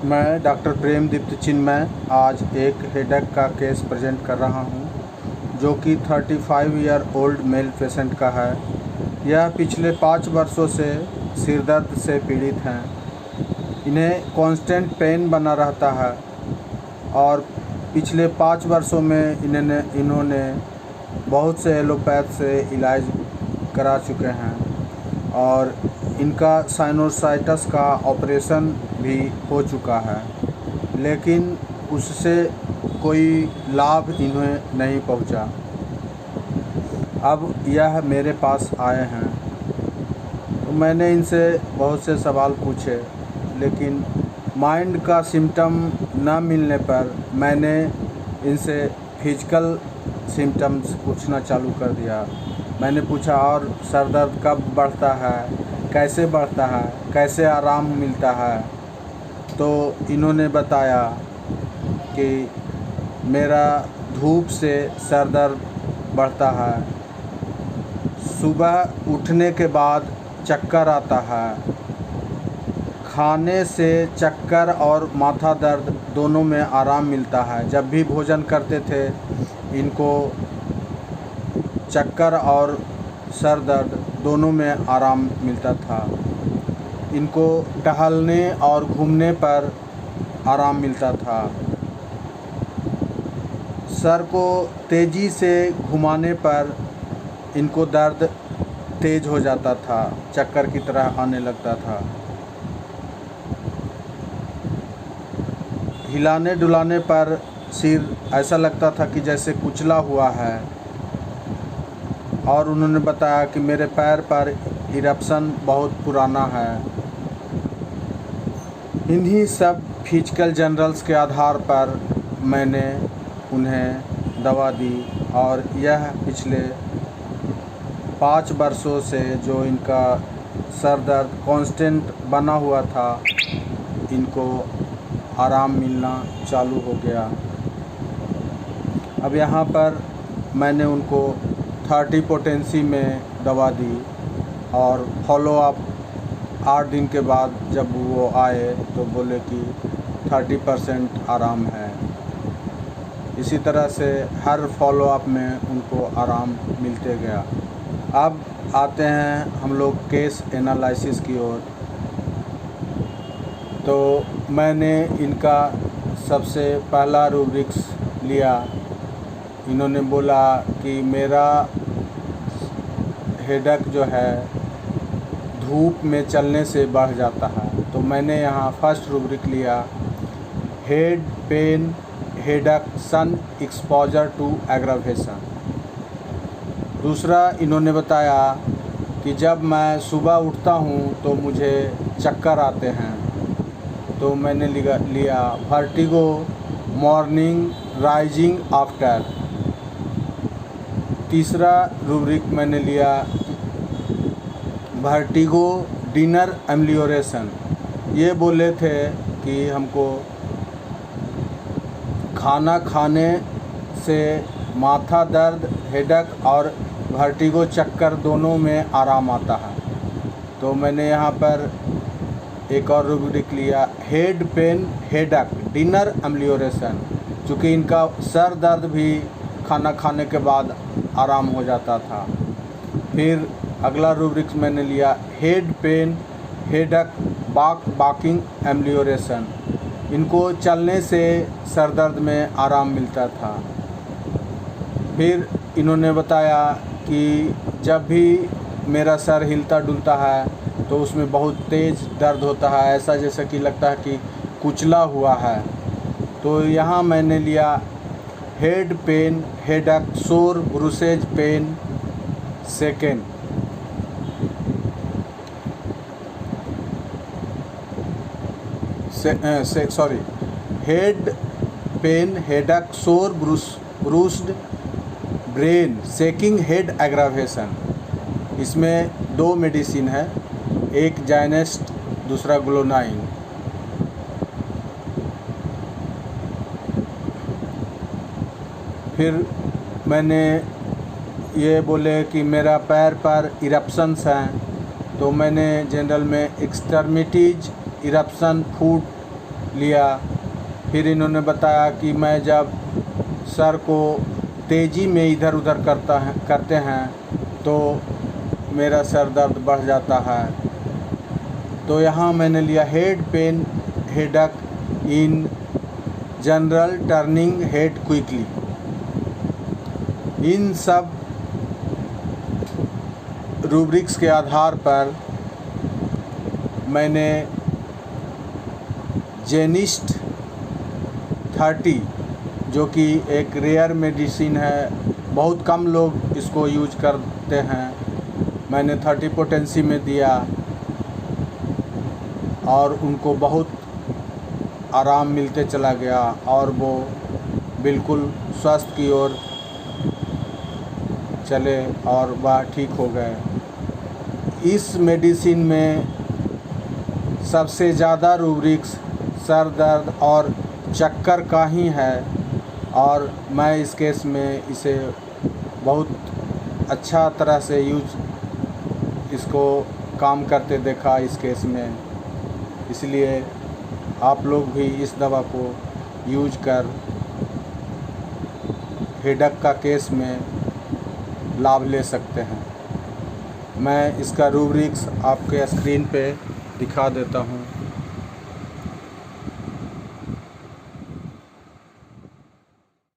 मैं डॉक्टर प्रेमदीप्त चिन्मय आज एक हेडेक का केस प्रेजेंट कर रहा हूं, जो कि 35 ईयर ओल्ड मेल पेशेंट का है। यह पिछले 5 वर्षों से सिरदर्द से पीड़ित हैं। इन्हें कांस्टेंट पेन बना रहता है और पिछले 5 वर्षों में इन्होंने बहुत से एलोपैथ से इलाज करा चुके हैं और इनका साइनोसाइटिस का ऑपरेशन भी हो चुका है, लेकिन उससे कोई लाभ इन्हें नहीं पहुंचा। अब यह मेरे पास आए हैं तो मैंने इनसे बहुत से सवाल पूछे, लेकिन माइंड का सिम्टम न मिलने पर मैंने इनसे फिजिकल सिम्टम्स पूछना चालू कर दिया। मैंने पूछा, और सर दर्द कब बढ़ता है, कैसे बढ़ता है, कैसे आराम मिलता है। तो इन्होंने बताया कि मेरा धूप से सर दर्द बढ़ता है, सुबह उठने के बाद चक्कर आता है, खाने से चक्कर और माथा दर्द दोनों में आराम मिलता है। जब भी भोजन करते थे इनको चक्कर और सर दर्द दोनों में आराम मिलता था। इनको टहलने और घूमने पर आराम मिलता था। सर को तेज़ी से घुमाने पर इनको दर्द तेज़ हो जाता था, चक्कर की तरह आने लगता था। हिलाने डुलाने पर सिर ऐसा लगता था कि जैसे कुचला हुआ है। और उन्होंने बताया कि मेरे पैर पर इरप्शन बहुत पुराना है। इन्हीं सब फिजिकल जनरल्स के आधार पर मैंने उन्हें दवा दी और यह पिछले 5 वर्षों से जो इनका सर दर्द कांस्टेंट बना हुआ था, इनको आराम मिलना चालू हो गया। अब यहाँ पर मैंने उनको 30 पोटेंसी में दवा दी और फॉलो अप 8 दिन के बाद जब वो आए तो बोले कि 30% आराम है। इसी तरह से हर फॉलो अप में उनको आराम मिलते गया। अब आते हैं हम लोग केस एनालिसिस की ओर। तो मैंने इनका सबसे पहला रूब्रिक्स लिया। इन्होंने बोला कि मेरा हेडेक जो है धूप में चलने से बढ़ जाता है। तो मैंने यहाँ फर्स्ट रूब्रिक लिया, head pain headache sun exposure to aggravation. दूसरा इन्होंने बताया कि जब मैं सुबह उठता हूँ तो मुझे चक्कर आते हैं। तो मैंने लिया वर्टिगो मॉर्निंग राइजिंग आफ्टर। तीसरा रूब्रिक मैंने लिया वर्टिगो डिनर एम्लियोरेशन। ये बोले थे कि हमको खाना खाने से माथा दर्द, हेडेक और वर्टिगो चक्कर दोनों में आराम आता है। तो मैंने यहाँ पर एक और रूब्रिक लिया, हेड पेन हेडेक डिनर एम्लियोरेशन। चूँकि इनका सर दर्द भी खाना खाने के बाद आराम हो जाता था। फिर अगला रूब्रिक्स मैंने लिया, हेड पेन हेडेक बाकिंग एम्लियोरेशन। इनको चलने से सर दर्द में आराम मिलता था। फिर इन्होंने बताया कि जब भी मेरा सर हिलता डुलता है तो उसमें बहुत तेज़ दर्द होता है, ऐसा जैसा कि लगता है कि कुचला हुआ है। तो यहाँ मैंने लिया head pain headache sore bruises pain second. Head pain headache sore bruised brain seeking head aggravation. इसमें 2 मेडिसिन है, एक जाइनेस्ट दूसरा ग्लोनाइन। फिर मैंने ये बोले कि मेरा पैर पर इरप्शंस हैं, तो मैंने जनरल में एक्सट्रीमिटीज इरप्शन फुट लिया। फिर इन्होंने बताया कि मैं जब सर को तेज़ी में इधर उधर करते हैं तो मेरा सर दर्द बढ़ जाता है। तो यहाँ मैंने लिया head pain headache in general turning head quickly. इन सब रूब्रिक्स के आधार पर मैंने जेनिस्ट 30, जो कि एक रेयर मेडिसिन है, बहुत कम लोग इसको यूज करते हैं, मैंने 30 पोटेंसी में दिया और उनको बहुत आराम मिलते चला गया और वो बिल्कुल स्वस्थ की ओर चले और वह ठीक हो गए। इस मेडिसिन में सबसे ज़्यादा रूब्रिक्स सर दर्द और चक्कर का ही है और मैं इस केस में इसे बहुत अच्छा तरह से इसको काम करते देखा इस केस में। इसलिए आप लोग भी इस दवा को यूज कर हेडेक का केस में लाभ ले सकते हैं। मैं इसका रूब्रिक्स आपके स्क्रीन पे दिखा देता हूँ।